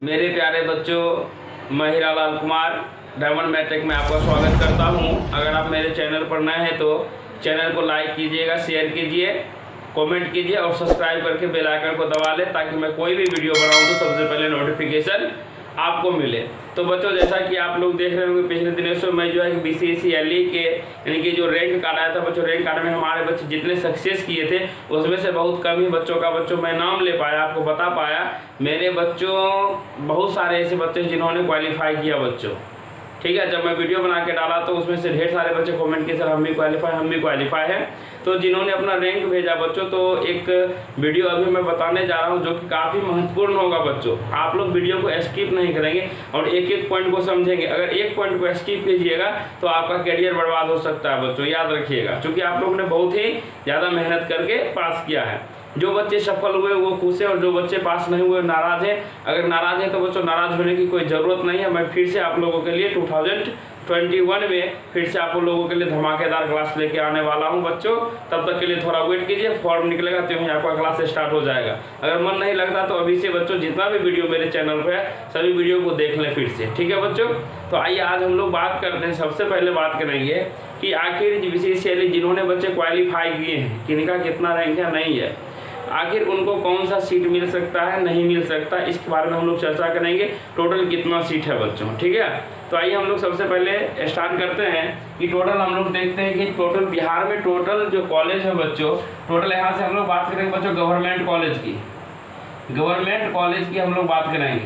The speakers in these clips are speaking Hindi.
मेरे प्यारे बच्चों, मैं हीरालाल कुमार डायमंड मैट्रिक में आपका स्वागत करता हूं। अगर आप मेरे चैनल पर नए हैं तो चैनल को लाइक कीजिएगा, शेयर कीजिए, कमेंट कीजिए और सब्सक्राइब करके बेल आइकन को दबा लें ताकि मैं कोई भी वीडियो बनाऊं तो सबसे पहले नोटिफिकेशन आपको मिले। तो बच्चों, जैसा कि आप लोग देख रहे होंगे पिछले दिनों से मैं जो है कि BCSC के यानी कि जो रैंक कार्ड आया था बच्चों, रैंक कार्ड में हमारे बच्चे जितने सक्सेस किए थे उसमें से बहुत कम ही बच्चों मैं नाम ले पाया, आपको बता पाया। मेरे बच्चों बहुत सारे ऐसे बच्चे जिन्होंने क्वालिफाई किया बच्चों, ठीक है। जब मैं वीडियो बना के डाला तो उसमें से ढेर सारे बच्चे कमेंट किए, सर हम भी क्वालिफाई है। तो जिन्होंने अपना रैंक भेजा बच्चों, तो एक वीडियो अभी मैं बताने जा रहा हूं जो कि काफ़ी महत्वपूर्ण होगा बच्चों। आप लोग वीडियो को स्किप नहीं करेंगे और एक एक पॉइंट को समझेंगे। अगर एक पॉइंट को स्किप कीजिएगा तो आपका करियर बर्बाद हो सकता है बच्चों, याद रखिएगा। क्योंकि आप लोगों ने बहुत ही ज़्यादा मेहनत करके पास किया है। जो बच्चे सफल हुए वो खुश है और जो बच्चे पास नहीं हुए नाराज़ हैं। अगर नाराज़ हैं तो बच्चों नाराज़ होने की कोई ज़रूरत नहीं है। मैं फिर से आप लोगों के लिए 2021 में फिर से आप लोगों के लिए धमाकेदार क्लास लेके आने वाला हूं बच्चों। तब तक के लिए थोड़ा वेट कीजिए, फॉर्म निकलेगा तो यहीं आपका क्लास स्टार्ट हो जाएगा। अगर मन नहीं लगता तो अभी से बच्चों जितना भी वीडियो मेरे चैनल पर है सभी वीडियो को देख लें फिर से, ठीक है बच्चों। तो आइए आज हम लोग बात करते हैं। सबसे पहले बात करेंगे कि आखिर BCSC जिन्होंने बच्चे क्वालिफाई किए हैं किनका कितना रैंक है नहीं है, आखिर उनको कौन सा सीट मिल सकता है नहीं मिल सकता, इसके बारे में हम लोग चर्चा करेंगे। टोटल कितना सीट है बच्चों, ठीक है। तो आइए हम लोग सबसे पहले स्टार्ट करते हैं कि टोटल हम लोग देखते हैं कि टोटल बिहार में टोटल जो कॉलेज है बच्चों, टोटल यहाँ से हम लोग बात करेंगे बच्चों गवर्नमेंट कॉलेज की हम लोग बात करेंगे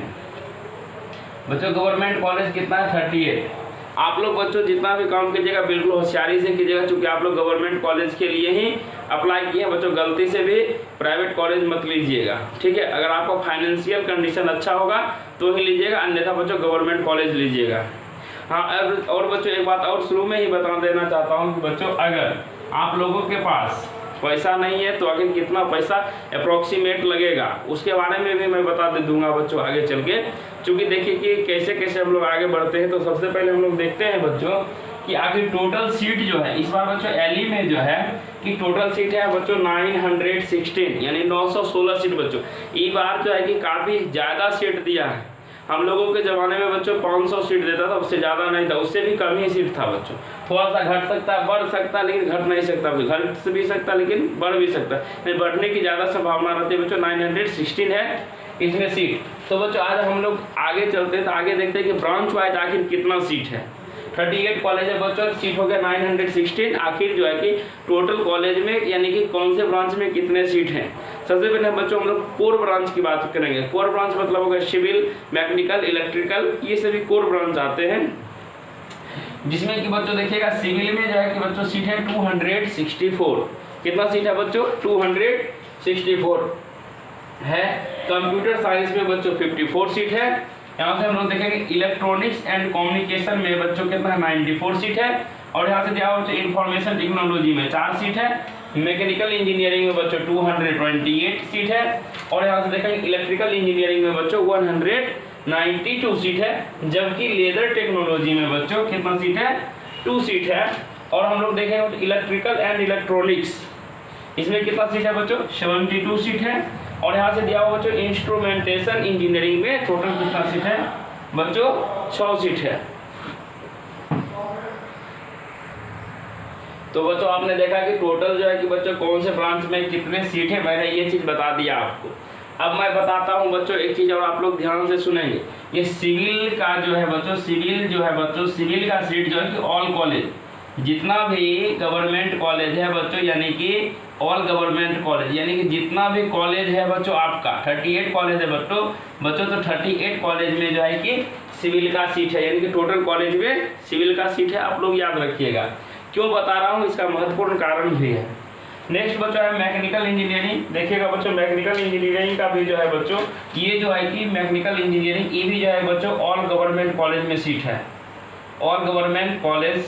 बच्चों। गवर्नमेंट कॉलेज कितना है? 38। आप लोग बच्चों जितना भी काम कीजिएगा बिल्कुल होशियारी से कीजिएगा, क्योंकि आप लोग गवर्नमेंट कॉलेज के लिए ही अप्लाई किए हैं बच्चों। गलती से भी प्राइवेट कॉलेज मत लीजिएगा, ठीक है। अगर आपका फाइनेंशियल कंडीशन अच्छा होगा तो ही लीजिएगा, अन्यथा बच्चों गवर्नमेंट कॉलेज लीजिएगा। हाँ, और बच्चों एक बात और शुरू में ही बता देना चाहता हूँ कि बच्चों अगर आप लोगों के पास पैसा नहीं है तो आगे कितना पैसा अप्रोक्सीमेट लगेगा उसके बारे में भी मैं बता दूंगा बच्चों आगे चल के। क्योंकि देखिए कि कैसे कैसे हम लोग आगे बढ़ते हैं। तो सबसे पहले हम लोग देखते हैं बच्चों कि आखिर टोटल सीट जो है इस बार बच्चों एली में जो है कि टोटल सीट है बच्चों 916 यानी 916 सीट बच्चों। इस बार जो है कि काफ़ी ज़्यादा सीट दिया है। हम लोगों के ज़माने में बच्चों 500 सीट देता था, उससे ज़्यादा नहीं था, उससे भी कम ही सीट था बच्चों। थोड़ा सा घट सकता है, बढ़ सकता है, लेकिन घट नहीं सकता, घट भी सकता लेकिन बढ़ भी सकता है। बढ़ने की ज़्यादा संभावना रहती है बच्चों। 916 है इसमें सीट। तो बच्चों आज हम लोग आगे चलते हैं तो आगे देखते हैं कि ब्रांच वाइज आखिर कितना सीट है। 38 कॉलेज है बच्चों, सीट हो गया 916। आखिर जो है कि टोटल कॉलेज में यानी कि कौन से ब्रांच में कितने सीट हैं। सबसे पहले बच्चों हम लोग कोर ब्रांच की बात करेंगे। कोर ब्रांच मतलब होगा सिविल, मैकेनिकल, इलेक्ट्रिकल, ये सभी कोर ब्रांच आते हैं। जिसमें कि बच्चों देखिएगा सिविल में जो है कि बच्चों सीट है 264। कितना सीट है बच्चों? 264 है। कंप्यूटर साइंस में बच्चों 54 सीट है। यहाँ से हम लोग देखेंगे इलेक्ट्रॉनिक्स एंड कम्युनिकेशन में बच्चों कितना है? 94 सीट है। और यहाँ से दिया हुआ बच्चों इंफॉर्मेशन टेक्नोलॉजी में 4 सीट है। मैकेनिकल इंजीनियरिंग में बच्चों 228 सीट है। और यहाँ से देखेंगे इलेक्ट्रिकल इंजीनियरिंग में बच्चों 192 सीट है। जबकि लेजर टेक्नोलॉजी में बच्चों कितना सीट है? 2 सीट है। और हम लोग देखेंगे इलेक्ट्रिकल एंड इलेक्ट्रॉनिक्स, इसमें कितना सीट है बच्चों? 72 सीट है। और यहाँ से दिया हुआ बच्चों इंस्ट्रूमेंटेशन इंजीनियरिंग में टोटल कितना सीट है बच्चों? 6 सीट है। तो बच्चों आपने देखा कि टोटल जो है कि बच्चों कौन से ब्रांच में कितने सीट है, मैंने ये चीज़ बता दिया आपको। अब मैं बताता हूँ बच्चों एक चीज़ और आप लोग ध्यान से सुनेंगे। ये सिविल का जो है बच्चों, सिविल का सीट जो है कि ऑल कॉलेज जितना भी गवर्नमेंट कॉलेज है बच्चों, यानी कि ऑल गवर्नमेंट कॉलेज यानी कि जितना भी कॉलेज है बच्चों आपका 38 कॉलेज है बच्चों। तो 38 कॉलेज में जो है कि सिविल का सीट है, यानी कि टोटल कॉलेज में सिविल का सीट है। आप लोग याद रखिएगा। क्यों बता रहा हूँ, इसका महत्वपूर्ण कारण भी है। नेक्स्ट बच्चों है मैकेनिकल इंजीनियरिंग। देखिएगा बच्चों मैकेनिकल इंजीनियरिंग का भी जो है बच्चों, ये जो है कि मैकेनिकल इंजीनियरिंग ये भी जो है बच्चों ऑल गवर्नमेंट कॉलेज में सीट है। ऑल गवर्नमेंट कॉलेज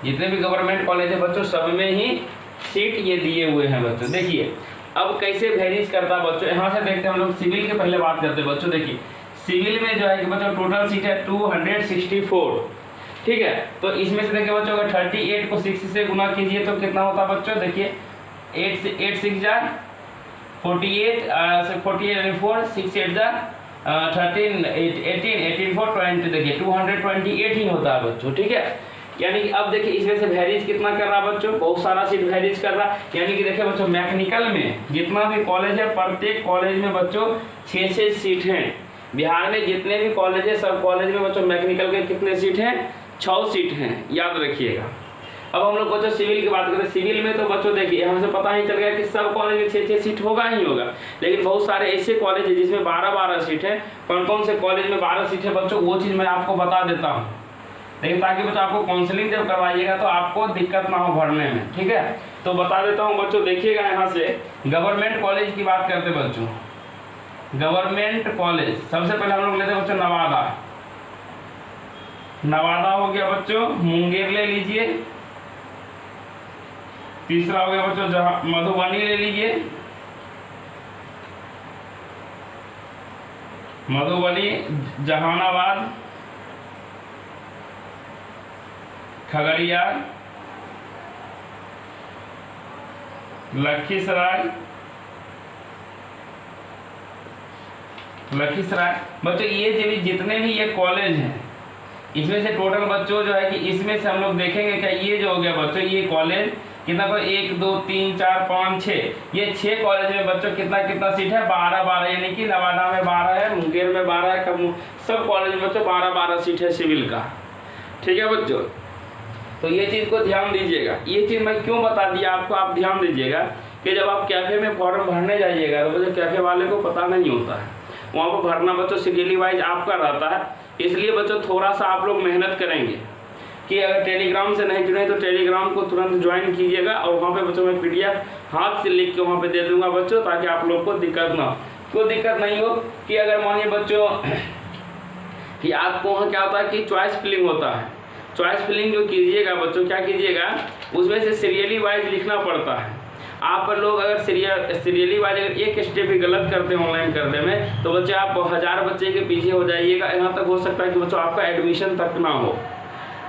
जितने भी गवर्नमेंट कॉलेज है बच्चों सब में ही सीट ये दिए हुए हैं बच्चों। देखिए अब कैसे वेरीज करता है बच्चों, यहाँ से देखते हैं हम लोग सिविल के पहले बात करते हैं बच्चों। देखिए सिविल में जो है कि बच्चों टोटल सीट है 264, ठीक है। तो इसमें से देखिए बच्चों अगर 38 को 6 से गुना कीजिए तो कितना होता है बच्चों? देखिए 8 से 8 6 जाए 48 4 6 8 13 18 4 20 देखिए 228 ही होता है बच्चों। ठीक है, यानी कि अब देखिए इसमें से वैरिज कितना कर रहा बच्चों, बहुत सारा सीट वैरिज कर रहा। यानी कि देखिए बच्चों मैकेनिकल में जितना भी कॉलेज है प्रत्येक कॉलेज में बच्चों 6 सीट हैं। बिहार में जितने भी कॉलेज है सब कॉलेज में बच्चों मैकेनिकल के कितने सीट हैं, 6 सीट हैं, याद रखिएगा। अब हम लोग बच्चों सिविल की बात करें, सिविल में तो बच्चों देखिए हमसे पता ही चल गया कि सब कॉलेज में 6 सीट होगा ही होगा, लेकिन बहुत सारे ऐसे कॉलेज है जिसमें 12 सीट है। कौन कौन से कॉलेज में 12 सीट है बच्चों, वो चीज़ मैं आपको बता देता हूँ, लेकिन ताकि बच्चों आपको काउंसलिंग जब करवाइएगा तो आपको दिक्कत ना हो भरने में। ठीक है, तो बता देता हूँ बच्चों, देखिएगा यहाँ से गवर्नमेंट कॉलेज की बात करते बच्चों। गवर्नमेंट कॉलेज सबसे पहले हम लोग लेते हैं बच्चों नवादा हो गया बच्चों, मुंगेर ले लीजिए। तीसरा हो गया बच्चों मधुबनी ले लीजिए, मधुबनी, जहानाबाद, खगड़िया, लखीसराय बच्चों। ये जितने भी ये कॉलेज हैं इसमें से टोटल बच्चों जो है कि इसमें से हम लोग देखेंगे क्या, ये जो हो गया बच्चों ये कॉलेज कितना, 1 2 3 4 5 6, ये 6 कॉलेज में बच्चों कितना सीट है, 12, यानी कि नवादा में 12 है, मुंगेर में 12 है, सब कॉलेज में बच्चों 12 सीट है सिविल का। ठीक है बच्चों, तो ये चीज़ को ध्यान दीजिएगा। ये चीज़ मैं क्यों बता दिया आपको, आप ध्यान दीजिएगा कि जब आप कैफ़े में फॉर्म भरने जाइएगा तो बच्चों कैफ़े वाले को पता नहीं होता है, वहाँ पर भरना बच्चों सीरियली वाइज आपका रहता है। इसलिए बच्चों थोड़ा सा आप लोग मेहनत करेंगे कि अगर टेलीग्राम से नहीं जुड़े तो टेलीग्राम को तुरंत ज्वाइन कीजिएगा, और वहाँ पे बच्चों मैं PDF हाथ से लिख के वहाँ पे दे दूँगा बच्चों, ताकि आप लोग को दिक्कत ना हो। कोई दिक्कत नहीं हो कि अगर मानिए बच्चों कि आपको वहाँ क्या होता है कि चॉइस फिलिंग होता है, चॉइस फिलिंग जो कीजिएगा बच्चों क्या कीजिएगा, उसमें से सीरियली वाइज लिखना पड़ता है। आप लोग अगर सीरियली वाइज अगर एक स्टेप भी गलत करते हैं ऑनलाइन करने में तो बच्चे आप 1000 बच्चे के पीछे हो जाइएगा। यहाँ तक हो सकता है कि बच्चों आपका एडमिशन तक ना हो।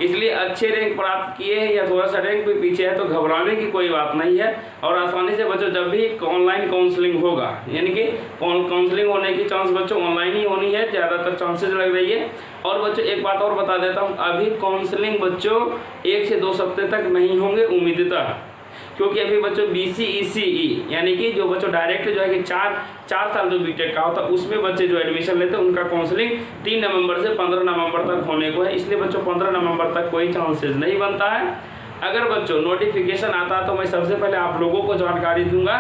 इसलिए अच्छे रैंक प्राप्त किए हैं या थोड़ा सा रैंक भी पीछे है तो घबराने की कोई बात नहीं है, और आसानी से बच्चों जब भी ऑनलाइन काउंसलिंग होगा, यानी कि काउंसलिंग होने की चांस बच्चों ऑनलाइन ही होनी है, ज़्यादातर चांसेस लग रही है। और बच्चों एक बात और बता देता हूँ, अभी काउंसलिंग बच्चों 1 से 2 हफ्ते तक नहीं होंगे उम्मीदतः, क्योंकि अभी बच्चों BCECE यानी कि जो बच्चों डायरेक्ट जो है कि 4 साल जो बीटेक का होता है उसमें बच्चे जो एडमिशन लेते हैं उनका काउंसलिंग 3 नवंबर से 15 नवंबर तक होने को है। इसलिए बच्चों 15 नवंबर तक कोई चांसेस नहीं बनता है। अगर बच्चों नोटिफिकेशन आता है तो मैं सबसे पहले आप लोगों को जानकारी दूंगा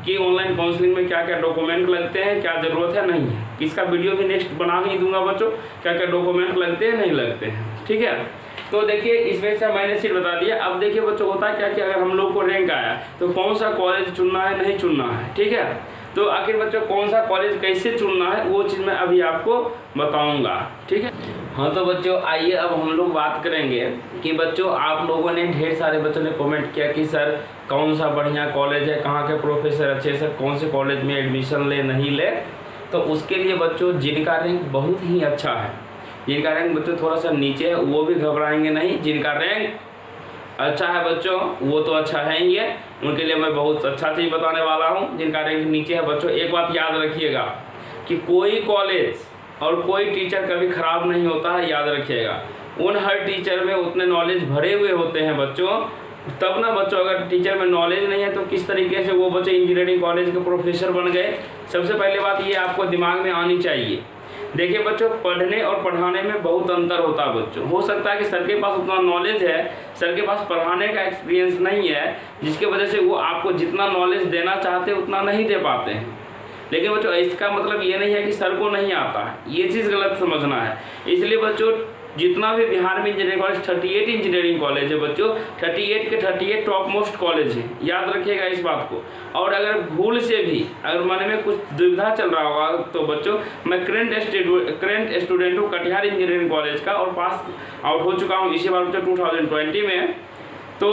कि ऑनलाइन काउंसलिंग में क्या क्या डॉक्यूमेंट लगते हैं, क्या ज़रूरत है नहीं है। इसका वीडियो भी नेक्स्ट बना ही दूंगा बच्चों, क्या क्या डॉक्यूमेंट लगते हैं नहीं लगते हैं। ठीक है, तो देखिए इसमें से मैंने सीट बता दिया। अब देखिए बच्चों होता है क्या कि अगर हम लोग को रैंक आया तो कौन सा कॉलेज चुनना है नहीं चुनना है। ठीक है, तो आखिर बच्चों कौन सा कॉलेज कैसे चुनना है वो चीज़ मैं अभी आपको बताऊंगा। ठीक है, हाँ तो बच्चों आइए अब हम लोग बात करेंगे कि बच्चों आप लोगों ने ढेर सारे बच्चों ने कमेंट किया कि सर कौन सा बढ़िया कॉलेज है, कहाँ के प्रोफेसर अच्छे, सर कौन से कॉलेज में एडमिशन ले नहीं ले। तो उसके लिए बच्चों जिनका रैंक बहुत ही अच्छा है, जिनका रैंक बच्चों थोड़ा सा नीचे है वो भी घबराएंगे नहीं, जिनका रैंक अच्छा है बच्चों वो तो अच्छा है ही है, उनके लिए मैं बहुत अच्छा चीज़ बताने वाला हूँ। जिनका रैंक नीचे है बच्चों एक बात याद रखिएगा कि कोई कॉलेज और कोई टीचर कभी ख़राब नहीं होता है, याद रखिएगा। उन हर टीचर में उतने नॉलेज भरे हुए होते हैं बच्चों, तब ना बच्चों अगर टीचर में नॉलेज नहीं है तो किस तरीके से वो बच्चे इंजीनियरिंग कॉलेज के प्रोफेसर बन गए। सबसे पहले बात ये आपको दिमाग में आनी चाहिए। देखिए बच्चों पढ़ने और पढ़ाने में बहुत अंतर होता है बच्चों। हो सकता है कि सर के पास उतना नॉलेज है, सर के पास पढ़ाने का एक्सपीरियंस नहीं है, जिसकी वजह से वो आपको जितना नॉलेज देना चाहते उतना नहीं दे पाते हैं। लेकिन बच्चों इसका मतलब ये नहीं है कि सर को नहीं आता है, ये चीज़ गलत समझना है। इसलिए बच्चों जितना भी बिहार में इंजीनियरिंग कॉलेज 38 इंजीनियरिंग कॉलेज है बच्चों, 38 के 38 टॉप मोस्ट कॉलेज हैं, याद रखिएगा इस बात को। और अगर भूल से भी अगर मन में कुछ दुविधा चल रहा होगा तो बच्चों मैं करेंट स्टूडेंट हूँ कटिहार इंजीनियरिंग कॉलेज का और पास आउट हो चुका हूँ इसी बार बच्चों 2020 में। तो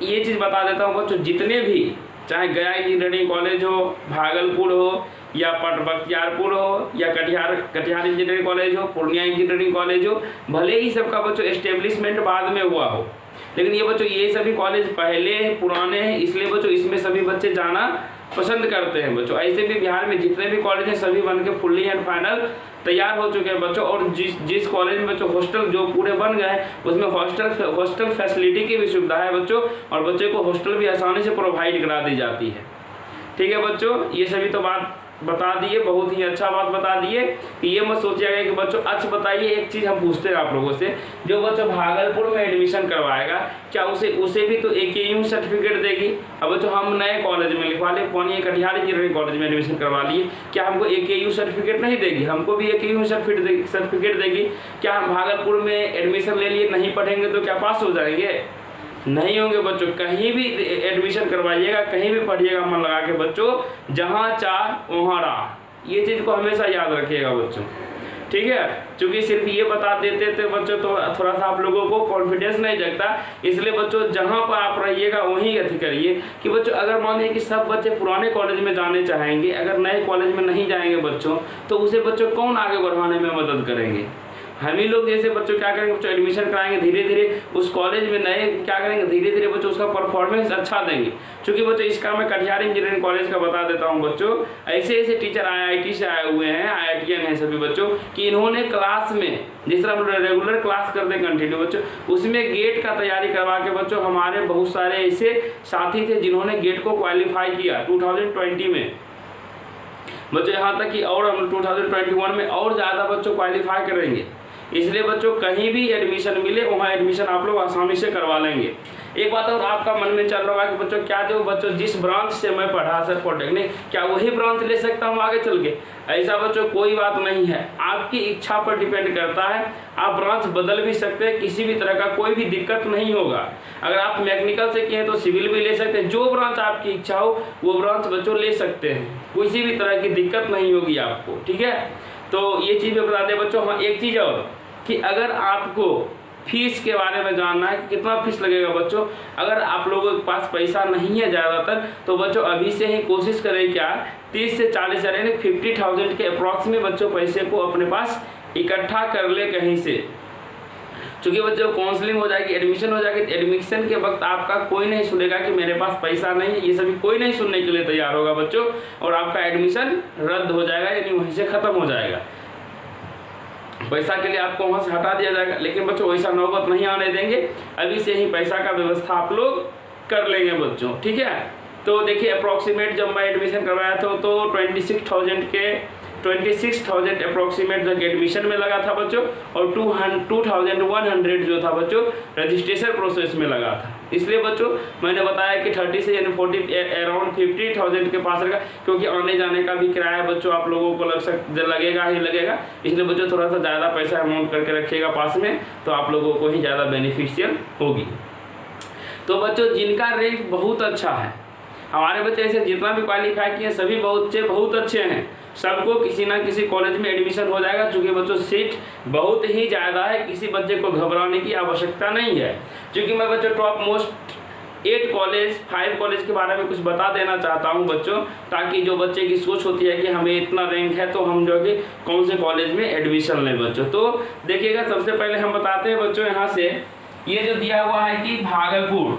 ये चीज़ बता देता हूँ बच्चों, जितने भी चाहे गया इंजीनियरिंग कॉलेज हो, भागलपुर हो या बख्तियारपुर हो या कटिहार इंजीनियरिंग कॉलेज हो, पूर्णिया इंजीनियरिंग कॉलेज हो, भले ही सबका बच्चों एस्टेब्लिशमेंट बाद में हुआ हो, लेकिन ये बच्चों ये सभी कॉलेज पहले पुराने हैं, इसलिए बच्चों इसमें सभी बच्चे जाना पसंद करते हैं बच्चों। ऐसे भी बिहार में जितने भी कॉलेज हैं सभी बन के फुल्ली एंड फाइनल तैयार हो चुके हैं बच्चों। और जिस कॉलेज में बच्चों हॉस्टल जो पूरे बन गए हैं उसमें हॉस्टल फैसिलिटी की भी सुविधा है बच्चों, और बच्चे को हॉस्टल भी आसानी से प्रोवाइड करा दी जाती है। ठीक है बच्चों, ये सभी तो बात बता दिए, बहुत ही अच्छा बात बता दिए कि ये मत सोचिएगा कि बच्चों अच्छा बताइए एक चीज़ हम पूछते हैं आप लोगों से, जो बच्चों भागलपुर में एडमिशन करवाएगा क्या उसे भी तो AKU सर्टिफिकेट देगी? अब बच्चों हम नए कॉलेज में लिखवा ले, पानी कटिहार इंजीनियरिंग कॉलेज में एडमिशन करवा लिए, क्या हमको AKU सर्टिफिकेट नहीं देगी? हमको भी AKU सर्टिफिकेट देगी। क्या हम भागलपुर में एडमिशन ले लिए नहीं पढ़ेंगे तो क्या पास हो जाएंगे? नहीं होंगे बच्चों। कहीं भी एडमिशन करवाइएगा, कहीं भी पढ़िएगा मन लगा के बच्चों, जहाँ चाह वहाँ राह, ये चीज़ को हमेशा याद रखिएगा बच्चों। ठीक है, क्योंकि सिर्फ ये बता देते थे बच्चों तो थोड़ा सा आप लोगों को कॉन्फिडेंस नहीं जगता, इसलिए बच्चों जहाँ पर आप रहिएगा वहीं अति करिए कि बच्चों अगर मान लीजिए कि सब बच्चे पुराने कॉलेज में जाने चाहेंगे, अगर नए कॉलेज में नहीं जाएंगे बच्चों, तो उसे बच्चों कौन आगे बढ़ाने में मदद करेंगे? हम ही लोग जैसे बच्चों क्या करेंगे, बच्चों एडमिशन कराएंगे, धीरे धीरे उस कॉलेज में नए क्या करेंगे, धीरे धीरे बच्चों उसका परफॉर्मेंस अच्छा देंगे। क्योंकि बच्चों इसका मैं कटिहार इंजीनियरिंग कॉलेज का बता देता हूं बच्चों, ऐसे ऐसे टीचर IIT से आए हुए हैं, IITian हैं सभी बच्चों, कि इन्होंने क्लास में जिस तरह हम रेगुलर क्लास करते हैं कंटिन्यू बच्चों, उसमें गेट का तैयारी करवा के बच्चों हमारे बहुत सारे ऐसे साथी थे जिन्होंने गेट को क्वालिफाई किया 2020 में बच्चों, यहाँ तक कि और हम 2021 में और ज़्यादा बच्चों क्वालिफाई करेंगे। इसलिए बच्चों कहीं भी एडमिशन मिले वहाँ एडमिशन आप लोग आसानी से करवा लेंगे। एक बात और आपका मन में चल रहा है कि बच्चों क्या जो बच्चों जिस ब्रांच से मैं पढ़ा सर पॉलिटेक्निक, क्या वही ब्रांच ले सकता हूँ आगे चल के? ऐसा बच्चों कोई बात नहीं है, आपकी इच्छा पर डिपेंड करता है। आप ब्रांच बदल भी सकते हैं, किसी भी तरह का कोई भी दिक्कत नहीं होगा। अगर आप मैकेनिकल से किए तो सिविल भी ले सकते हैं, जो ब्रांच आपकी इच्छा हो वो ब्रांच बच्चों ले सकते हैं, किसी भी तरह की दिक्कत नहीं होगी आपको। ठीक है, तो ये चीज़ भी बता दें बच्चों। हाँ, एक चीज़ और कि अगर आपको फीस के बारे में जानना है कि कितना फीस लगेगा बच्चों, अगर आप लोगों के पास पैसा नहीं है ज़्यादातर, तो बच्चों अभी से ही कोशिश करें क्या 30 से 40 हज़ार यानी 50,000 के अप्रॉक्स में बच्चों पैसे को अपने पास इकट्ठा कर ले कहीं से। क्योंकि बच्चों काउंसलिंग हो जाएगी, एडमिशन हो जाएगी, एडमिशन के वक्त आपका कोई नहीं सुनेगा कि मेरे पास पैसा नहीं है, ये सभी कोई नहीं सुनने के लिए तैयार होगा बच्चों, और आपका एडमिशन रद्द हो जाएगा यानी वहीं से ख़त्म हो जाएगा। पैसा के लिए आपको वहाँ से हटा दिया जाएगा। लेकिन बच्चों वैसा नौबत नहीं आने देंगे, अभी से ही पैसा का व्यवस्था आप लोग कर लेंगे बच्चों। ठीक है, तो देखिए अप्रॉक्सीमेट जब मैं एडमिशन करवाया था तो 26,000 अप्रॉक्सीमेट जब एडमिशन में लगा था बच्चों, और 2,100 जो था बच्चों रजिस्ट्रेशन प्रोसेस में लगा था। इसलिए बच्चों मैंने बताया कि 30 से यानी 40 अराउंड 50,000 के पास रहेगा, क्योंकि आने जाने का भी किराया बच्चों आप लोगों को लगेगा ही लगेगा। इसलिए बच्चों थोड़ा सा ज़्यादा पैसा अमाउंट करके रखिएगा पास में, तो आप लोगों को ही ज़्यादा बेनिफिशियल होगी। तो बच्चों जिनका रैंक बहुत अच्छा है, हमारे बच्चे ऐसे जितना भी क्वालिफाई किए सभी बहुत अच्छे हैं, सबको किसी ना किसी कॉलेज में एडमिशन हो जाएगा। चूँकि बच्चों सीट बहुत ही ज़्यादा है, किसी बच्चे को घबराने की आवश्यकता नहीं है। क्योंकि मैं बच्चों टॉप मोस्ट 5 कॉलेज के बारे में कुछ बता देना चाहता हूं बच्चों, ताकि जो बच्चे की सोच होती है कि हमें इतना रैंक है तो हम जो कि कौन से कॉलेज में एडमिशन लें बच्चों। तो देखिएगा सबसे पहले हम बताते हैं बच्चों, यहाँ से ये जो दिया हुआ है कि भागलपुर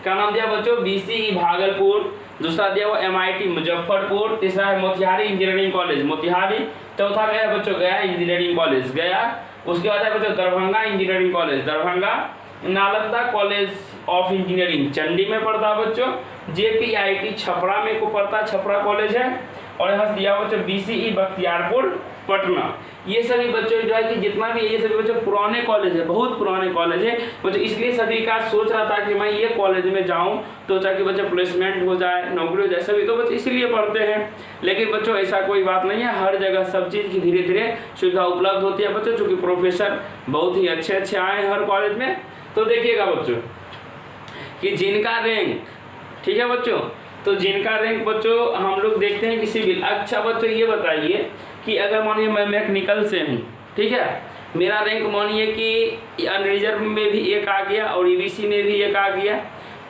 का नाम दिया बच्चों BCE भागलपुर, दूसरा दिया हुआ MIT मुजफ्फरपुर, तीसरा है मोतिहारी इंजीनियरिंग कॉलेज मोतिहारी, चौथा गया बच्चों गया इंजीनियरिंग कॉलेज गया, उसके बाद है बच्चों Darbhanga engineering college Darbhanga, Nalanda college of engineering Chandi में पड़ता है बच्चों, JPIT छपरा में को पड़ता है, छपरा कॉलेज है, और यहाँ दिया बच्चों BCE बख्तियारपुर पटना। ये सभी बच्चों जो है कि जितना भी ये सभी बच्चों पुराने कॉलेज है, बहुत पुराने कॉलेज है बच्चों, इसलिए सभी का सोच रहा था कि मैं ये कॉलेज में जाऊं तो ताकि बच्चे प्लेसमेंट हो जाए, नौकरी हो जाए, सभी तो बच्चे इसीलिए पढ़ते हैं। लेकिन बच्चों ऐसा कोई बात नहीं है, हर जगह सब चीज़ की धीरे धीरे सुविधा उपलब्ध होती है बच्चों, चूँकि प्रोफेसर बहुत ही अच्छे आए हैं हर कॉलेज में। तो देखिएगा बच्चों कि जिनका रैंक, ठीक है बच्चों, तो जिनका रैंक बच्चों हम लोग देखते हैं कि सिविल। अच्छा बच्चों ये बताइए कि अगर मानिए मैं मैकेनिकल से हूँ, ठीक है, मेरा रैंक मानिए कि अनरिजर्व में भी एक आ गया और EBC में भी एक आ गया,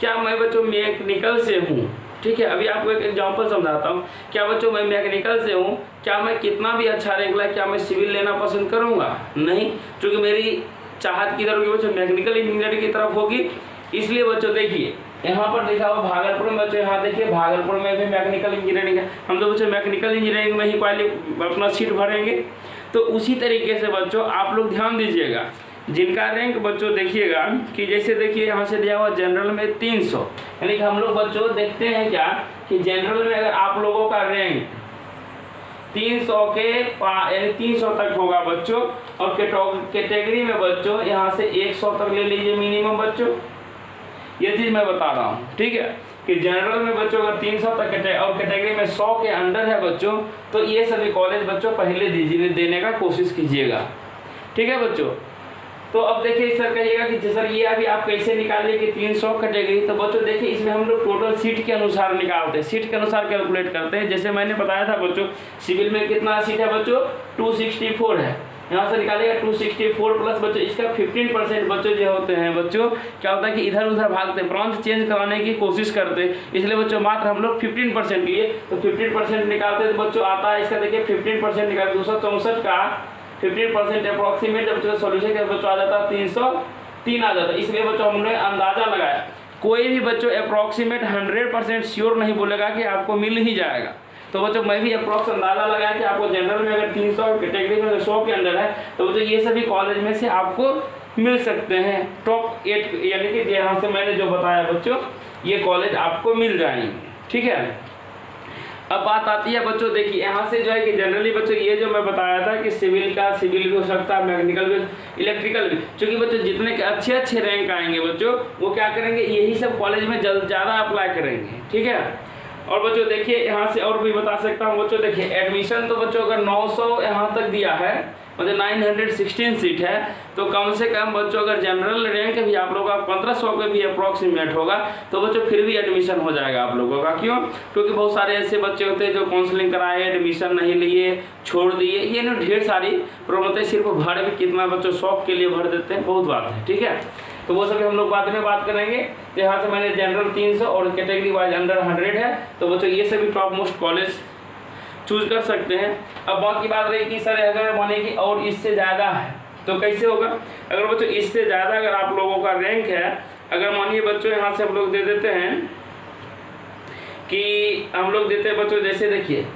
क्या मैं बच्चों मैकेनिकल से हूँ, ठीक है, अभी आपको एक एग्जांपल समझाता हूँ। क्या बच्चों मैं मैकेनिकल से हूँ, क्या मैं कितना भी अच्छा रैंक लाए क्या मैं सिविल लेना पसंद करूँगा? नहीं, क्योंकि मेरी चाहत किधर होगी बच्चों, मैकेनिकल इंजीनियरिंग की तरफ होगी। इसलिए बच्चों देखिए यहाँ पर लिखा हुआ भागलपुर में बच्चों, यहाँ देखिए भागलपुर में भी मैकेनिकल इंजीनियरिंग है। हम तो बच्चों मैकेनिकल इंजीनियरिंग में ही अपना सीट भरेंगे। तो उसी तरीके से बच्चों आप लोग ध्यान दीजिएगा, जिनका रैंक बच्चों देखिएगा कि जैसे देखिए यहाँ से दिया हुआ जनरल में 300, यानी कि हम लोग बच्चों देखते हैं क्या कि जनरल में अगर आप लोगों का रैंक 300 के यानी 300 तक होगा बच्चों, और कैटेगरी में बच्चों यहाँ से 100 तक ले लीजिए मिनिमम बच्चों, ये चीज़ मैं बता रहा हूँ, ठीक है। कि जनरल में बच्चों अगर 300 तक और कैटेगरी में 100 के अंडर है बच्चों, तो ये सभी कॉलेज बच्चों पहले देने का कोशिश कीजिएगा, ठीक है बच्चों। तो अब देखिए सर कहिएगा कि सर ये अभी आप कैसे निकालिए कि 300 कैटेगरी, तो बच्चों देखिए इसमें हम लोग टोटल सीट के अनुसार निकालते हैं, सीट के अनुसार कैलकुलेट करते हैं। जैसे मैंने बताया था बच्चों सिविल में कितना सीट है बच्चों 264 है, यहाँ से निकालेगा 264 प्लस बच्चों इसका 15% बच्चों जो होते हैं बच्चों क्या होता है कि इधर उधर भागते हैं, ब्रांच चेंज कराने की कोशिश करते हैं, इसलिए बच्चों मात्र हम लोग 15% लिए, तो 15% निकालते हैं तो बच्चों आता है इसका देखिए 15% निकाल 264 का 15% अप्रॉक्सीमेट बच्चों सोल्यूशन का बच्चों आ जाता है 303 आ जाता है। इसलिए बच्चों हमने अंदाजा लगाया, कोई भी बच्चों अप्रॉक्सीमेट 100% श्योर नहीं बोलेगा कि आपको मिल ही जाएगा। तो बच्चों मैं भी अप्रॉक्स अंदाजा लगाया कि आपको जनरल में अगर 300 कैटेगरी में 100 के अंदर है तो बच्चों ये सभी कॉलेज में से आपको मिल सकते हैं टॉप 8, यानी कि यहाँ से मैंने जो बताया बच्चों ये कॉलेज आपको मिल जाएंगे, ठीक है। अब बात आती है बच्चों देखिए यहाँ से जो है कि जनरली बच्चों ये जो मैं बताया था कि सिविल भी हो सकता है, मैकेनिकल भी, इलेक्ट्रिकल भी, क्योंकि बच्चों जितने के अच्छे रैंक आएंगे बच्चों वो क्या करेंगे यही सब कॉलेज में ज़्यादा अप्लाई करेंगे, ठीक है। और बच्चों देखिए यहाँ से और भी बता सकता हूँ बच्चों देखिए एडमिशन तो बच्चों अगर 900 यहाँ तक दिया है मतलब 916 सीट है, तो कम से कम बच्चों अगर जनरल रैंक भी आप लोगों का 1500 के भी अप्रॉक्सीमेट होगा तो बच्चों फिर भी एडमिशन हो जाएगा आप लोगों का। क्यों? क्योंकि बहुत सारे ऐसे बच्चे होते हैं जो काउंसलिंग कराए एडमिशन नहीं लिए छोड़ दिए, ये ना ढेर सारी प्रॉब्लम होती है। सिर्फ भर भी कितना बच्चों शौक के लिए भर देते हैं, बहुत बात है, ठीक है। तो वो सभी हम लोग बाद में बात करेंगे। तो यहाँ से मैंने जनरल 300 और कैटेगरी वाइज अंडर 100 है, तो बच्चों ये सभी टॉप मोस्ट कॉलेज चूज कर सकते हैं। अब बाकी बात रही कि सर अगर माने कि और इससे ज़्यादा है तो कैसे होगा। अगर बच्चों इससे ज़्यादा अगर आप लोगों का रैंक है, अगर मानिए बच्चों यहाँ से हम लोग दे देते हैं कि हम लोग देते हैं बच्चों जैसे देखिए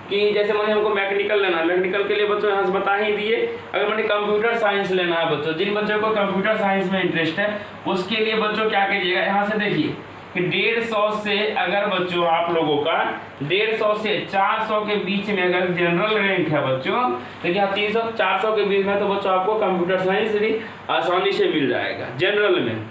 कि जैसे मैंने हमको मैकेनिकल लेना है, मैकेनिकल के लिए बच्चों यहाँ से बता ही दिए। अगर मैंने कंप्यूटर साइंस लेना है बच्चों, जिन बच्चों को कंप्यूटर साइंस में इंटरेस्ट है उसके लिए बच्चों क्या कीजिएगा, यहाँ से देखिए कि 150 से अगर बच्चों आप लोगों का 150 से 400 के बीच में अगर जनरल रैंक है बच्चों, तो यहाँ 300-400 के बीच में तो बच्चों आपको कंप्यूटर साइंस भी आसानी से मिल जाएगा जनरल में।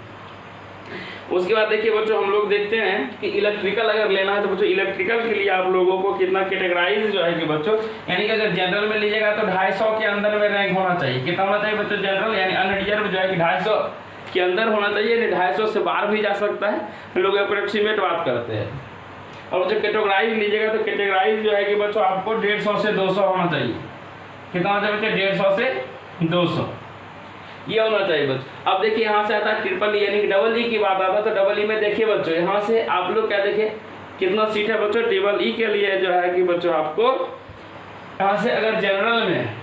उसके बाद देखिए बच्चों हम लोग देखते हैं कि इलेक्ट्रिकल अगर लेना है तो बच्चों इलेक्ट्रिकल के लिए आप लोगों को कितना कैटेगराइज जो है कि बच्चों यानी कि अगर जनरल में लीजिएगा तो 250 के अंदर में रैंक होना चाहिए। कितना होना चाहिए बच्चों जनरल यानी अनरिजर्व जो है कि 250 के अंदर होना चाहिए, यानी 250 से बाहर भी जा सकता है, हम लोग अप्रोक्सीमेट बात करते हैं। और जो कैटेगराइज लीजिएगा तो कैटेगराइज जो है कि बच्चों आपको 150 से 200 होना चाहिए। कितना होना चाहिए बच्चों 150 से 200 ये होना चाहिए बच्चों। अब देखिए यहाँ से आता है ट्रिपल ई यानी कि डबल ई की बात आता है, तो डबल ई में देखिए बच्चों यहाँ से आप लोग क्या देखिए कितना सीट है बच्चों ट्रिपल ई के लिए जो है कि बच्चों आपको यहाँ से अगर जनरल में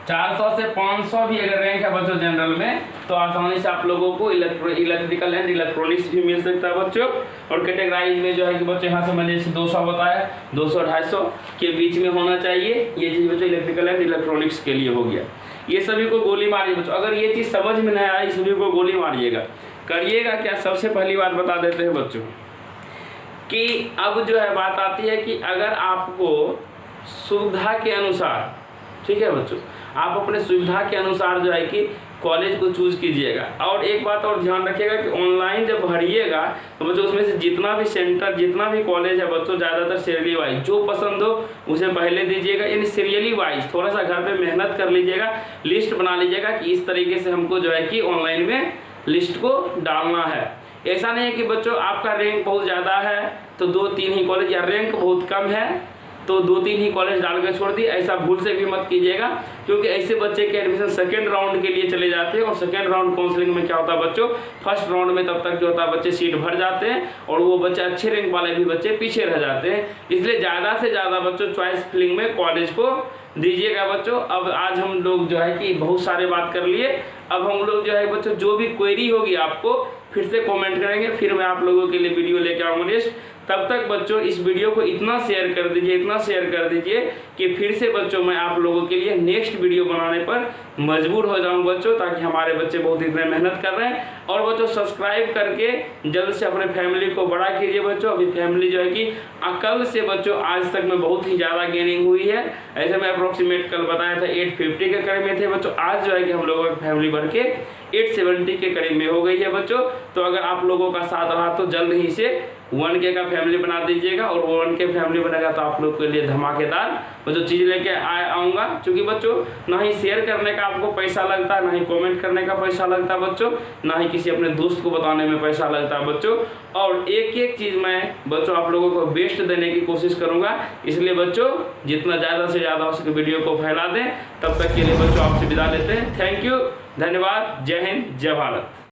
400 से 500 भी अगर रैंक है बच्चों जनरल में तो आसानी से आप लोगों को इलेक्ट्रिकल एंड इलेक्ट्रॉनिक्स भी मिल सकता है बच्चों। और कैटेगराइज में जो है कि बच्चों यहाँ से मैंने जैसे 200 बताया 200-250 के बीच में होना चाहिए, ये चीज़ बच्चों इलेक्ट्रिकल एंड इलेक्ट्रॉनिक्स के लिए हो गया। ये सभी को गोली मारिए बच्चों, अगर ये चीज़ समझ में नहीं आई सभी को गोली मारिएगा। करिएगा क्या, सबसे पहली बात बता देते हैं बच्चों कि अब जो है बात आती है कि अगर आपको सुविधा के अनुसार, ठीक है बच्चों, आप अपने सुविधा के अनुसार जो है कि कॉलेज को चूज कीजिएगा। और एक बात और ध्यान रखिएगा कि ऑनलाइन जब भरिएगा तो बच्चों उसमें से जितना भी सेंटर जितना भी कॉलेज है बच्चों ज़्यादातर सीरियली वाइज जो पसंद हो उसे पहले दीजिएगा, यानी सीरियली वाइज थोड़ा सा घर पे मेहनत कर लीजिएगा, लिस्ट बना लीजिएगा कि इस तरीके से हमको जो है कि ऑनलाइन में लिस्ट को डालना है। ऐसा नहीं है कि बच्चों आपका रैंक बहुत ज़्यादा है तो 2-3 ही कॉलेज, या रैंक बहुत कम है तो 2-3 ही कॉलेज डाल के छोड़ दिए, ऐसा भूल से भी मत कीजिएगा। क्योंकि ऐसे बच्चे के एडमिशन सेकेंड राउंड के लिए चले जाते हैं और सेकेंड राउंड काउंसलिंग में क्या होता है बच्चों, फर्स्ट राउंड में तब तक जो होता है बच्चे सीट भर जाते हैं और वो बच्चे अच्छे रैंक वाले भी बच्चे पीछे रह जाते हैं। इसलिए ज़्यादा से ज़्यादा बच्चों चॉइस फिलिंग में कॉलेज को दीजिएगा बच्चों। अब आज हम लोग जो है कि बहुत सारे बात कर लिए, अब हम लोग जो है बच्चों जो भी क्वेरी होगी आपको फिर से कमेंट करेंगे, फिर मैं आप लोगों के लिए वीडियो लेके आऊँगा नेक्स्ट। तब तक बच्चों इस वीडियो को इतना शेयर कर दीजिए, इतना शेयर कर दीजिए कि फिर से बच्चों मैं आप लोगों के लिए नेक्स्ट वीडियो बनाने पर मजबूर हो जाऊं बच्चों, ताकि हमारे बच्चे बहुत इतने मेहनत कर रहे हैं। और बच्चों सब्सक्राइब करके जल्द से अपने फैमिली को बड़ा कीजिए बच्चों। अभी फैमिली जो है कि कल से बच्चों आज तक में बहुत ही ज़्यादा गेनिंग हुई है। ऐसे मैं अप्रोक्सीमेट कल बताया था 850 के करीब में थे बच्चों, आज जो है कि हम लोगों की फैमिली बढ़ के 870 के करीब में हो गई है बच्चों। तो अगर आप लोगों का साथ रहा तो जल्द ही से 1K का फैमिली बना दीजिएगा, और 1K फैमिली बनेगा तो आप लोग के लिए धमाकेदार बच्चों चीज़ लेके आऊँगा। क्योंकि बच्चों ना ही शेयर करने का आपको पैसा लगता है, ना ही कमेंट करने का पैसा लगता है बच्चों, ना ही किसी अपने दोस्त को बताने में पैसा लगता है बच्चों। और एक एक चीज़ मैं बच्चों आप लोगों को बेस्ट देने की कोशिश करूँगा। इसलिए बच्चों जितना ज़्यादा से ज़्यादा हो सके वीडियो को फैला दें। तब तक के लिए बच्चों आपसे विदा लेते हैं। थैंक यू, धन्यवाद, जय हिंद, जय भारत।